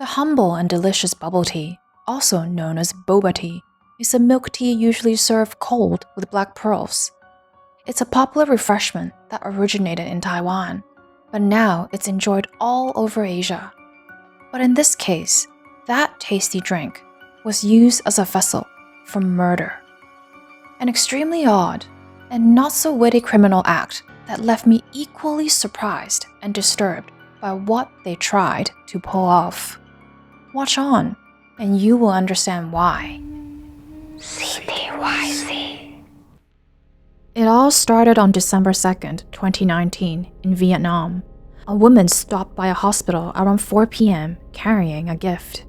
The humble and delicious bubble tea, also known as boba tea, is a milk tea usually served cold with black pearls. It's a popular refreshment that originated in Taiwan, but now it's enjoyed all over Asia. But in this case, that tasty drink was used as a vessel for murder. An extremely odd and not so witty criminal act that left me equally surprised and disturbed by what they tried to pull off. Watch on, and you will understand why. CTYC. It all started on December 2nd, 2019, in Vietnam. A woman stopped by a hospital around 4 p.m. carrying a gift.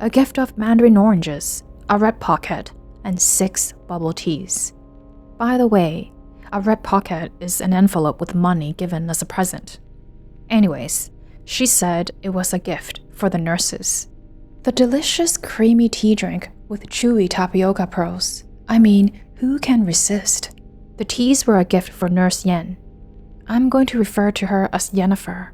A gift of mandarin oranges, a red pocket, and 6 bubble teas. By the way, a red pocket is an envelope with money given as a present. Anyways, she said it was a gift for the nurses. The delicious creamy tea drink with chewy tapioca pearls. I mean, who can resist? The teas were a gift for Nurse Yen. I'm going to refer to her as Yennefer.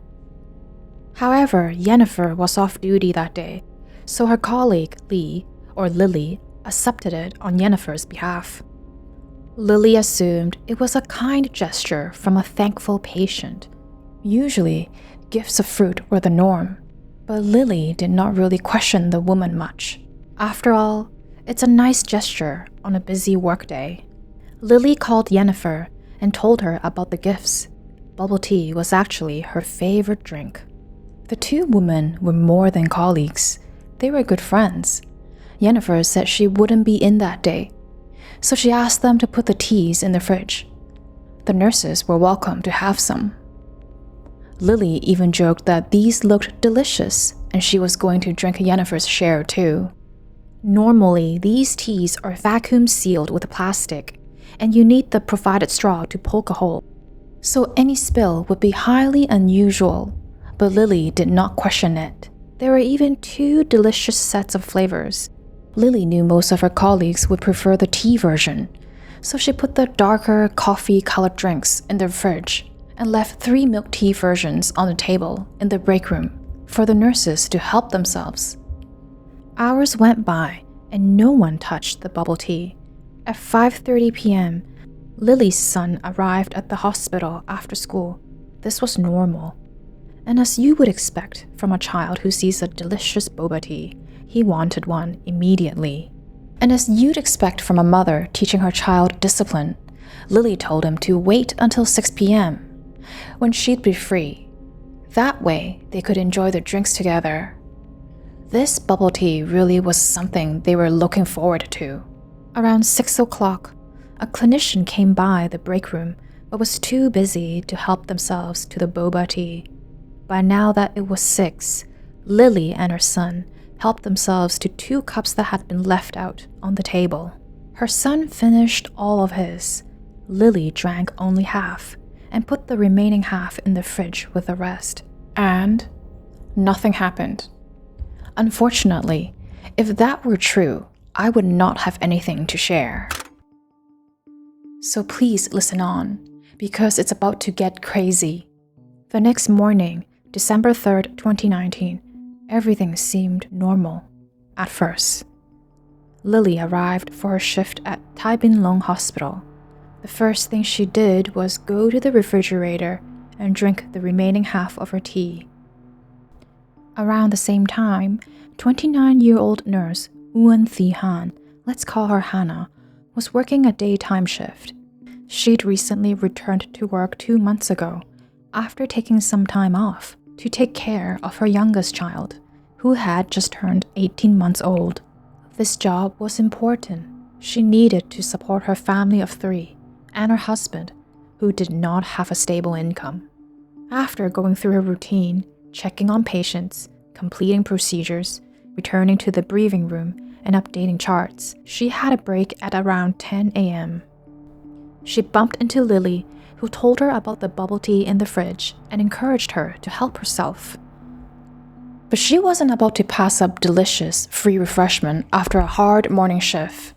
However, Yennefer was off duty that day, so her colleague Lee, or Lily, accepted it on Yennefer's behalf. Lily assumed it was a kind gesture from a thankful patient. Usually, gifts of fruit were the norm, but Lily did not really question the woman much. After all, it's a nice gesture on a busy workday. Lily called Yennefer and told her about the gifts. Bubble tea was actually her favorite drink. The two women were more than colleagues. They were good friends. Yennefer said she wouldn't be in that day, so she asked them to put the teas in the fridge. The nurses were welcome to have some. Lily even joked that these looked delicious and she was going to drink Yennefer's share too. Normally, these teas are vacuum sealed with plastic, and you need the provided straw to poke a hole, so any spill would be highly unusual, but Lily did not question it. There were even 2 delicious sets of flavors. Lily knew most of her colleagues would prefer the tea version, so she put the darker coffee-colored drinks in the fridge and left 3 milk tea versions on the table in the break room for the nurses to help themselves. Hours went by and no one touched the bubble tea. At 5:30 p.m., Lily's son arrived at the hospital after school. This was normal. And as you would expect from a child who sees a delicious boba tea, he wanted one immediately. And as you'd expect from a mother teaching her child discipline, Lily told him to wait until 6 p.m., when she'd be free. That way, they could enjoy the drinks together. This bubble tea really was something they were looking forward to. Around 6 o'clock, a clinician came by the break room but was too busy to help themselves to the boba tea. By now that it was 6, Lily and her son helped themselves to 2 cups that had been left out on the table. Her son finished all of his. Lily drank only half and put the remaining half in the fridge with the rest. And nothing happened. Unfortunately, if that were true, I would not have anything to share. So please listen on, because it's about to get crazy. The next morning, December 3rd, 2019, everything seemed normal at first. Lily arrived for her shift at Thai Binh Lung Hospital. The first thing she did was go to the refrigerator and drink the remaining half of her tea. Around the same time, 29-year-old nurse Nguyen Thi Hanh, let's call her Hannah, was working a daytime shift. She'd recently returned to work 2 months ago after taking some time off to take care of her youngest child, who had just turned 18 months old. This job was important. She needed to support her family of 3 and her husband, who did not have a stable income. After going through her routine, checking on patients, completing procedures, returning to the briefing room, and updating charts, she had a break at around 10 a.m. She bumped into Lily, who told her about the bubble tea in the fridge and encouraged her to help herself. But she wasn't about to pass up delicious, free refreshment after a hard morning shift.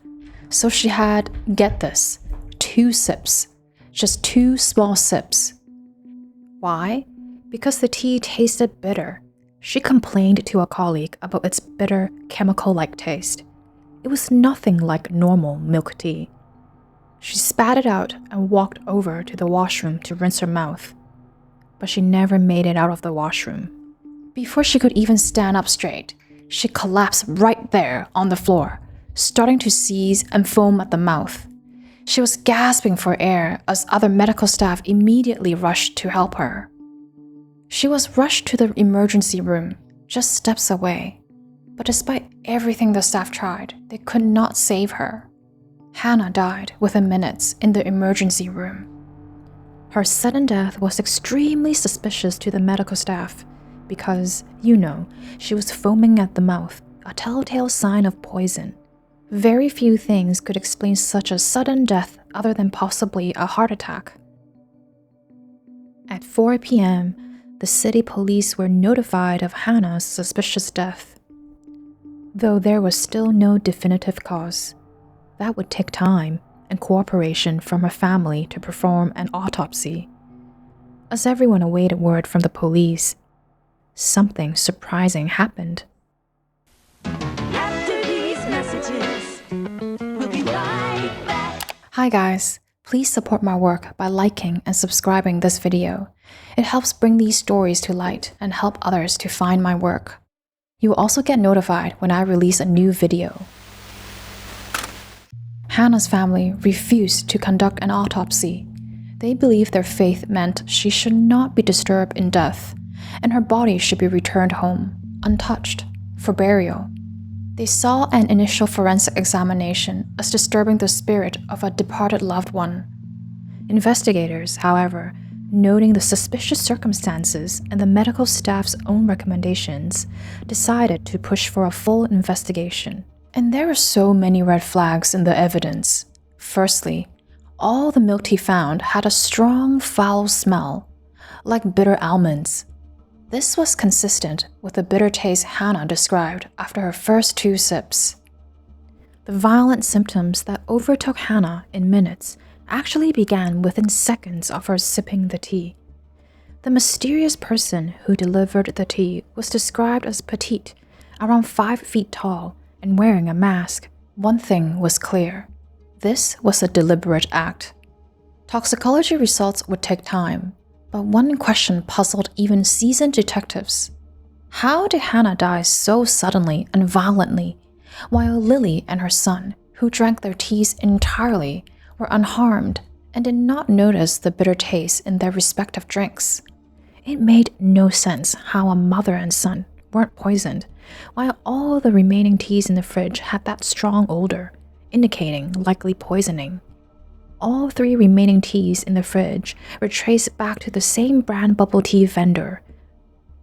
So she had, get this, 2 sips. Just 2 small sips. Why? Because the tea tasted bitter. She complained to a colleague about its bitter, chemical-like taste. It was nothing like normal milk tea. She spat it out and walked over to the washroom to rinse her mouth, but she never made it out of the washroom. Before she could even stand up straight, she collapsed right there on the floor, starting to seize and foam at the mouth. She was gasping for air as other medical staff immediately rushed to help her. She was rushed to the emergency room, just steps away. But despite everything the staff tried, they could not save her. Hannah died within minutes in the emergency room. Her sudden death was extremely suspicious to the medical staff because, she was foaming at the mouth, a telltale sign of poison. Very few things could explain such a sudden death other than possibly a heart attack. At 4 p.m., the city police were notified of Hannah's suspicious death. Though there was still no definitive cause, that would take time and cooperation from her family to perform an autopsy. As everyone awaited word from the police, something surprising happened. After these messages, we'll be right back. Hi guys, please support my work by liking and subscribing this video. It helps bring these stories to light and help others to find my work. You will also get notified when I release a new video. Hannah's family refused to conduct an autopsy. They believed their faith meant she should not be disturbed in death, and her body should be returned home, untouched, for burial. They saw an initial forensic examination as disturbing the spirit of a departed loved one. Investigators, however, noting the suspicious circumstances and the medical staff's own recommendations, decided to push for a full investigation. And there were so many red flags in the evidence. Firstly, all the milk tea found had a strong, foul smell, like bitter almonds. This was consistent with the bitter taste Hannah described after her first 2 sips. The violent symptoms that overtook Hannah in minutes actually began within seconds of her sipping the tea. The mysterious person who delivered the tea was described as petite, around 5 feet tall, and wearing a mask. One thing was clear. This was a deliberate act. Toxicology results would take time, but one question puzzled even seasoned detectives. How did Hannah die so suddenly and violently, while Lily and her son, who drank their teas entirely, were unharmed and did not notice the bitter taste in their respective drinks? It made no sense how a mother and son weren't poisoned, while all the remaining teas in the fridge had that strong odor, indicating likely poisoning. All 3 remaining teas in the fridge were traced back to the same brand bubble tea vendor,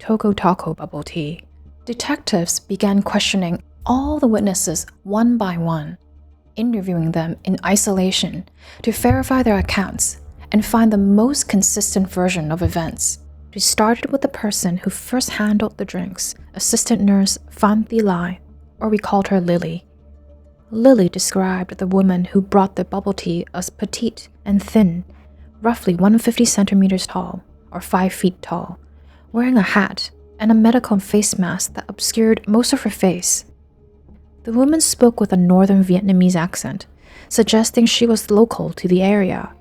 Togo Taco Bubble Tea. Detectives began questioning all the witnesses one by one, interviewing them in isolation to verify their accounts and find the most consistent version of events. We started with the person who first handled the drinks, assistant nurse Nguyen Thi Hanh, or we called her Lily. Lily described the woman who brought the bubble tea as petite and thin, roughly 150 centimeters tall, or 5 feet tall, wearing a hat and a medical face mask that obscured most of her face. The woman spoke with a northern Vietnamese accent, suggesting she was local to the area.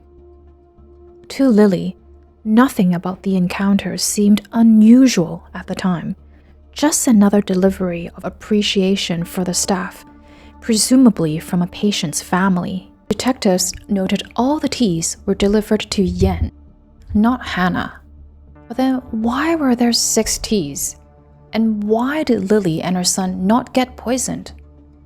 To Lily, nothing about the encounter seemed unusual at the time, just another delivery of appreciation for the staff, presumably from a patient's family. Detectives noted all the teas were delivered to Nguyen, not Hannah. But then why were there 6 teas? And why did Lily and her son not get poisoned?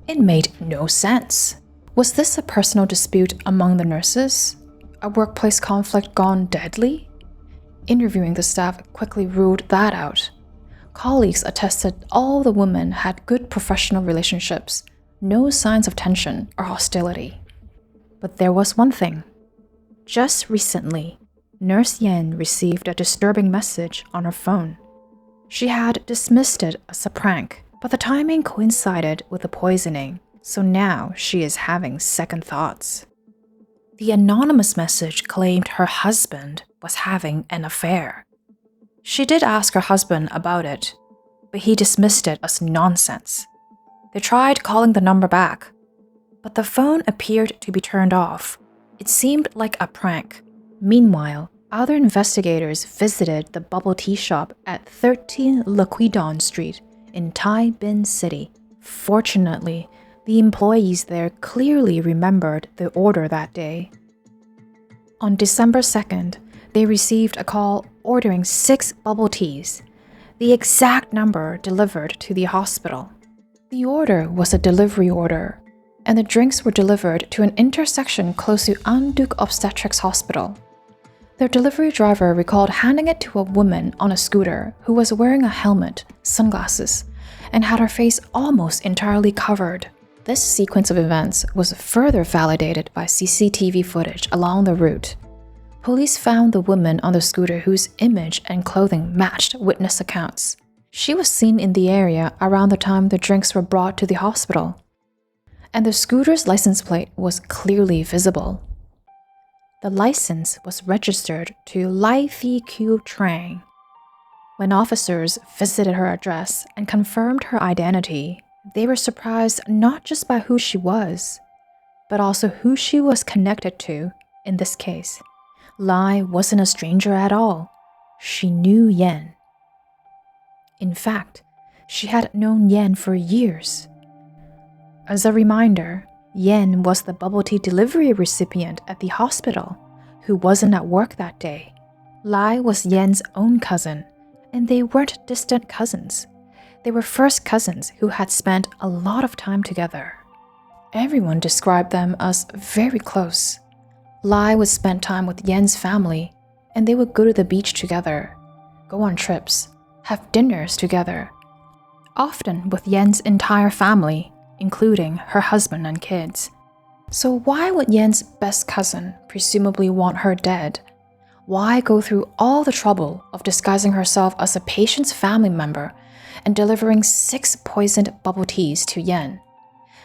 It made no sense. Was this a personal dispute among the nurses? A workplace conflict gone deadly? Interviewing the staff quickly ruled that out. Colleagues attested all the women had good professional relationships, no signs of tension or hostility. But there was one thing. Just recently, Nurse Yen received a disturbing message on her phone. She had dismissed it as a prank, but the timing coincided with the poisoning, so now she is having second thoughts. The anonymous message claimed her husband was having an affair. She did ask her husband about it, but he dismissed it as nonsense. They tried calling the number back, but the phone appeared to be turned off. It seemed like a prank. Meanwhile, other investigators visited the bubble tea shop at 13 Laquidon Street in Thai Binh City. Fortunately, the employees there clearly remembered the order that day. On December 2nd, they received a call ordering 6 bubble teas, the exact number delivered to the hospital. The order was a delivery order, and the drinks were delivered to an intersection close to An Duc Obstetrics Hospital. Their delivery driver recalled handing it to a woman on a scooter who was wearing a helmet, sunglasses, and had her face almost entirely covered. This sequence of events was further validated by CCTV footage along the route. Police found the woman on the scooter whose image and clothing matched witness accounts. She was seen in the area around the time the drinks were brought to the hospital, and the scooter's license plate was clearly visible. The license was registered to Lai Thi Kieu Trang. When officers visited her address and confirmed her identity, they were surprised not just by who she was, but also who she was connected to in this case. Lai wasn't a stranger at all. She knew Nguyen. In fact, she had known Nguyen for years. As a reminder, Nguyen was the bubble tea delivery recipient at the hospital who wasn't at work that day. Lai was Nguyen's own cousin, and they weren't distant cousins. They were first cousins who had spent a lot of time together. Everyone described them as very close. Lai would spend time with Nguyen's family, and they would go to the beach together, go on trips, have dinners together, often with Nguyen's entire family, including her husband and kids. So why would Nguyen's best cousin presumably want her dead? Why go through all the trouble of disguising herself as a patient's family member and delivering 6 poisoned bubble teas to Nguyen?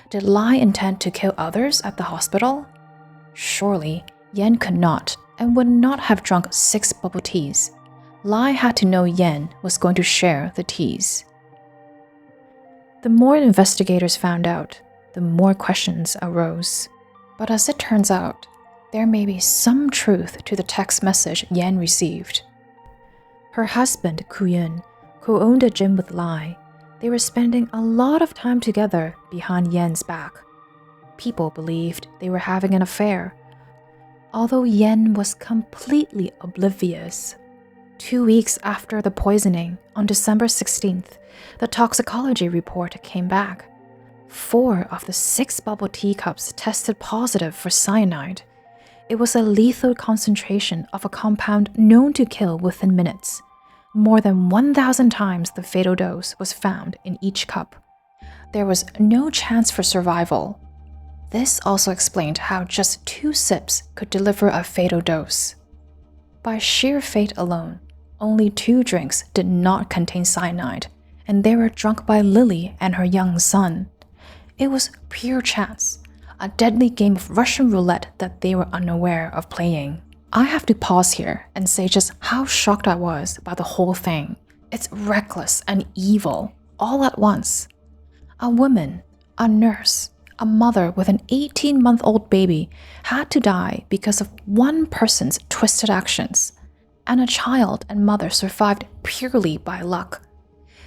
Did Lai intend to kill others at the hospital? Surely, Nguyen could not and would not have drunk 6 bubble teas. Lai had to know Nguyen was going to share the teas. The more investigators found out, the more questions arose. But as it turns out, there may be some truth to the text message Nguyen received. Her husband, Nguyen, who owned a gym with Lai, they were spending a lot of time together behind Nguyen's back. People believed they were having an affair, although Nguyen was completely oblivious. 2 weeks after the poisoning, on December 16th, the toxicology report came back. 4 of the 6 bubble tea cups tested positive for cyanide. It was a lethal concentration of a compound known to kill within minutes. More than 1,000 times the fatal dose was found in each cup. There was no chance for survival. This also explained how just 2 sips could deliver a fatal dose. By sheer fate alone, only 2 drinks did not contain cyanide, and they were drunk by Lily and her young son. It was pure chance, a deadly game of Russian roulette that they were unaware of playing. I have to pause here and say just how shocked I was by the whole thing. It's reckless and evil, all at once. A woman, a nurse, a mother with an 18-month-old baby had to die because of one person's twisted actions, and a child and mother survived purely by luck.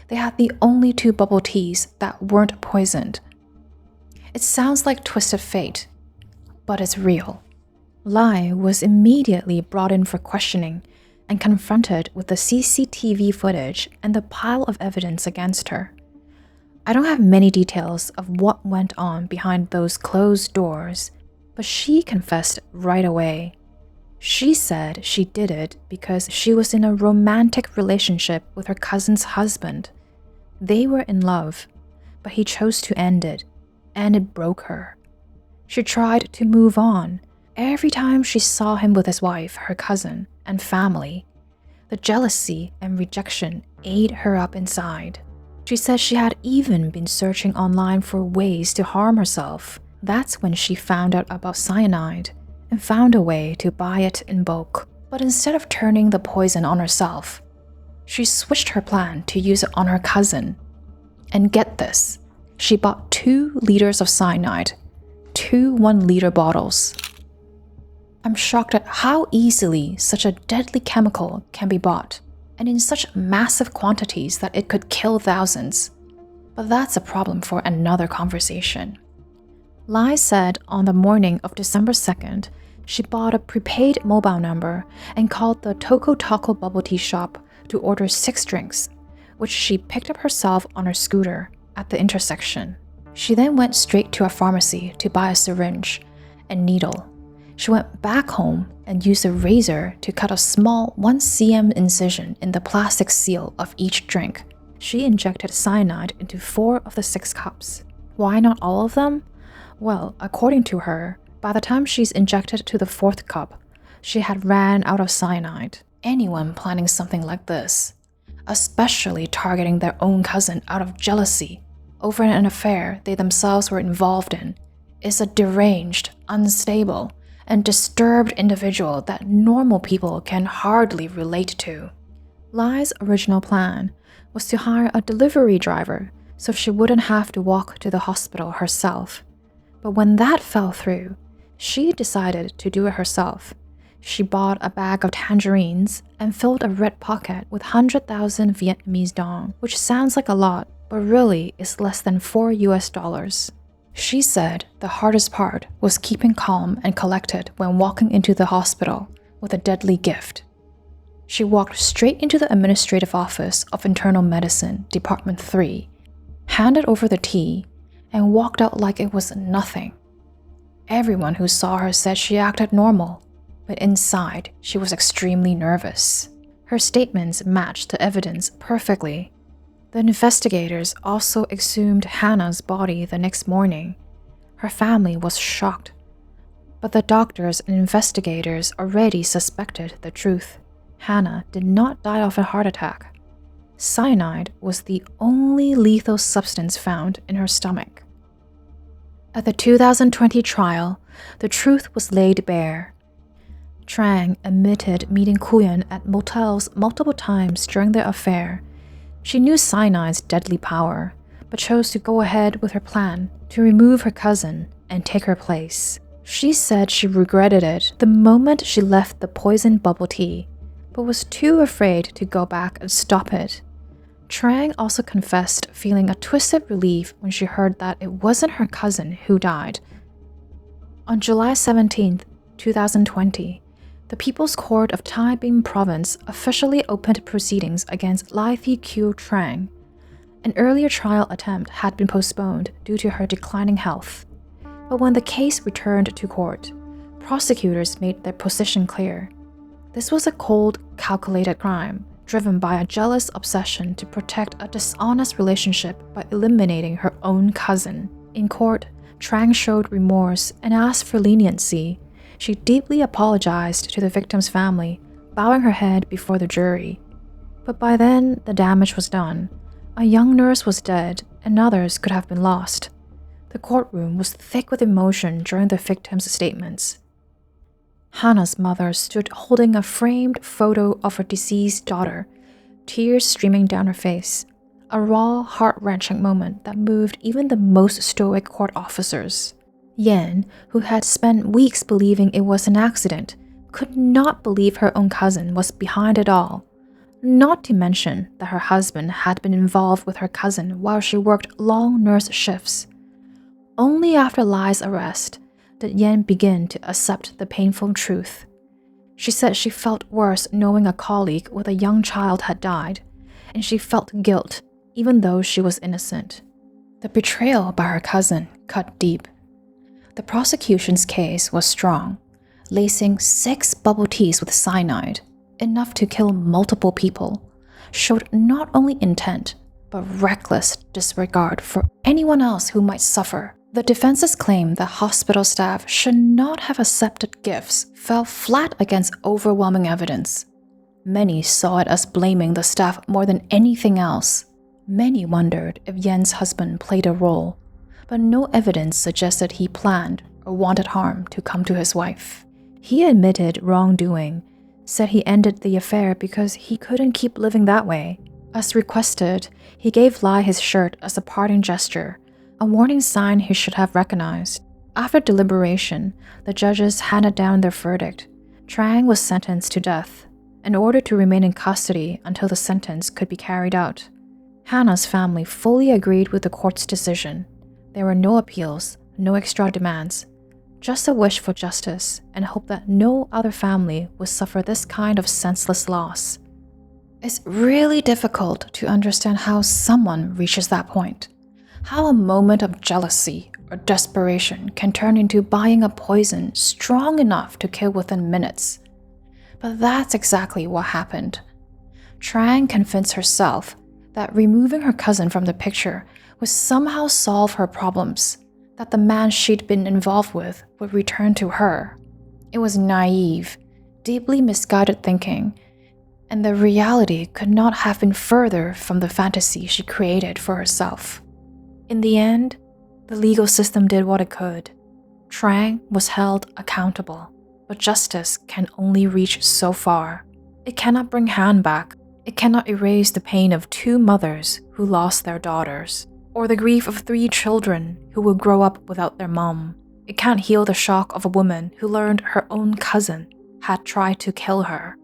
They had the only 2 bubble teas that weren't poisoned. It sounds like twisted fate, but it's real. Lai was immediately brought in for questioning and confronted with the CCTV footage and the pile of evidence against her. I don't have many details of what went on behind those closed doors, but she confessed right away. She said she did it because she was in a romantic relationship with her cousin's husband. They were in love, but he chose to end it, and it broke her. She tried to move on every time she saw him with his wife, her cousin, and family. The jealousy and rejection ate her up inside. She said she had even been searching online for ways to harm herself. That's when she found out about cyanide and found a way to buy it in bulk. But instead of turning the poison on herself, She switched her plan to use it on her cousin. And get this, she bought 2 liters of cyanide, 2 1-liter bottles. I'm shocked at how easily such a deadly chemical can be bought, and in such massive quantities that it could kill thousands. But that's a problem for another conversation. Lai said on the morning of December 2nd, she bought a prepaid mobile number and called the Toco Taco bubble tea shop to order 6 drinks, which she picked up herself on her scooter at the intersection. She then went straight to a pharmacy to buy a syringe and needle. She went back home and used a razor to cut a small 1 cm incision in the plastic seal of each drink. She injected cyanide into 4 of the 6 cups. Why not all of them? Well, according to her, by the time she's injected to the 4th cup, she had ran out of cyanide. Anyone planning something like this, especially targeting their own cousin out of jealousy over an affair they themselves were involved in, is a deranged, unstable, and disturbed individual that normal people can hardly relate to. Lai's original plan was to hire a delivery driver so she wouldn't have to walk to the hospital herself. But when that fell through, she decided to do it herself. She bought a bag of tangerines and filled a red pocket with 100,000 Vietnamese dong, which sounds like a lot, but really is less than $4. She said the hardest part was keeping calm and collected when walking into the hospital with a deadly gift. She walked straight into the administrative office of Internal Medicine, Department 3, handed over the tea, and walked out like it was nothing. Everyone who saw her said she acted normal, but inside she was extremely nervous. Her statements matched the evidence perfectly. The investigators also exhumed Hannah's body the next morning. Her family was shocked, but the doctors and investigators already suspected the truth. Hannah did not die of a heart attack. Cyanide was the only lethal substance found in her stomach. At the 2020 trial, the truth was laid bare. Trang admitted meeting Nguyen at motels multiple times during their affair. She knew cyanide's deadly power, but chose to go ahead with her plan to remove her cousin and take her place. She said she regretted it the moment she left the poisoned bubble tea, but was too afraid to go back and stop it. Trang also confessed feeling a twisted relief when she heard that it wasn't her cousin who died. On July 17, 2020, the People's Court of Thai Binh Province officially opened proceedings against Lai Thi Kieu Trang. An earlier trial attempt had been postponed due to her declining health. But when the case returned to court, prosecutors made their position clear. This was a cold, calculated crime, driven by a jealous obsession to protect a dishonest relationship by eliminating her own cousin. In court, Trang showed remorse and asked for leniency. She deeply apologized to the victim's family, bowing her head before the jury. But by then, the damage was done. A young nurse was dead, and others could have been lost. The courtroom was thick with emotion during the victim's statements. Hannah's mother stood holding a framed photo of her deceased daughter, tears streaming down her face, a raw, heart-wrenching moment that moved even the most stoic court officers. Yen, who had spent weeks believing it was an accident, could not believe her own cousin was behind it all. Not to mention that her husband had been involved with her cousin while she worked long nurse shifts. Only after Lai's arrest did Yen begin to accept the painful truth. She said she felt worse knowing a colleague with a young child had died, and she felt guilt even though she was innocent. The betrayal by her cousin cut deep. The prosecution's case was strong, lacing 6 bubble teas with cyanide, enough to kill multiple people, showed not only intent, but reckless disregard for anyone else who might suffer. The defense's claim that hospital staff should not have accepted gifts fell flat against overwhelming evidence. Many saw it as blaming the staff more than anything else. Many wondered if Yen's husband played a role, but no evidence suggested he planned or wanted harm to come to his wife. He admitted wrongdoing, said he ended the affair because he couldn't keep living that way. As requested, he gave Lai his shirt as a parting gesture, a warning sign he should have recognized. After deliberation, the judges handed down their verdict. Trang was sentenced to death, in order to remain in custody until the sentence could be carried out. Hannah's family fully agreed with the court's decision. There were no appeals, no extra demands, just a wish for justice and hope that no other family would suffer this kind of senseless loss. It's really difficult to understand how someone reaches that point, how a moment of jealousy or desperation can turn into buying a poison strong enough to kill within minutes. But that's exactly what happened. Trang convinced herself that removing her cousin from the picture would somehow solve her problems, that the man she'd been involved with would return to her. It was naive, deeply misguided thinking, and the reality could not have been further from the fantasy she created for herself. In the end, the legal system did what it could. Trang was held accountable, but justice can only reach so far. It cannot bring Han back. It cannot erase the pain of 2 mothers who lost their daughters, or the grief of 3 children who will grow up without their mom. It can't heal the shock of a woman who learned her own cousin had tried to kill her.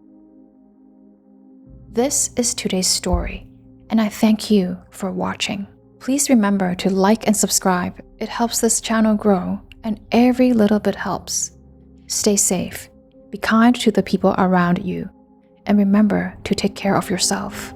This is today's story, and I thank you for watching. Please remember to like and subscribe. It helps this channel grow, and every little bit helps. Stay safe, be kind to the people around you, and remember to take care of yourself.